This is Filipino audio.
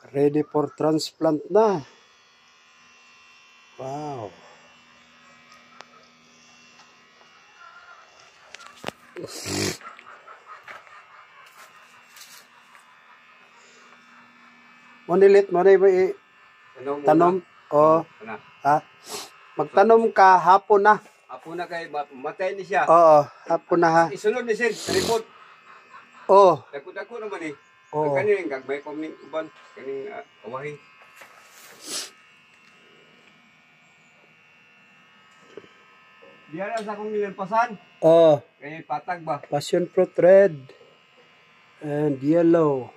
Ready for transplant na. Wow. Manilit mo na tanom o magtanom ka hapon na. Hapon na kay matay ni siya. Oo, hapon na ha. Isunod ni sir, report. Oo. Dako-dako naman eh. Oo. Kaning gagmay pa ning uban, kaning awahin. Diyan sa akong nilpasan. Oo. Kay patag ba? Passion fruit red and yellow.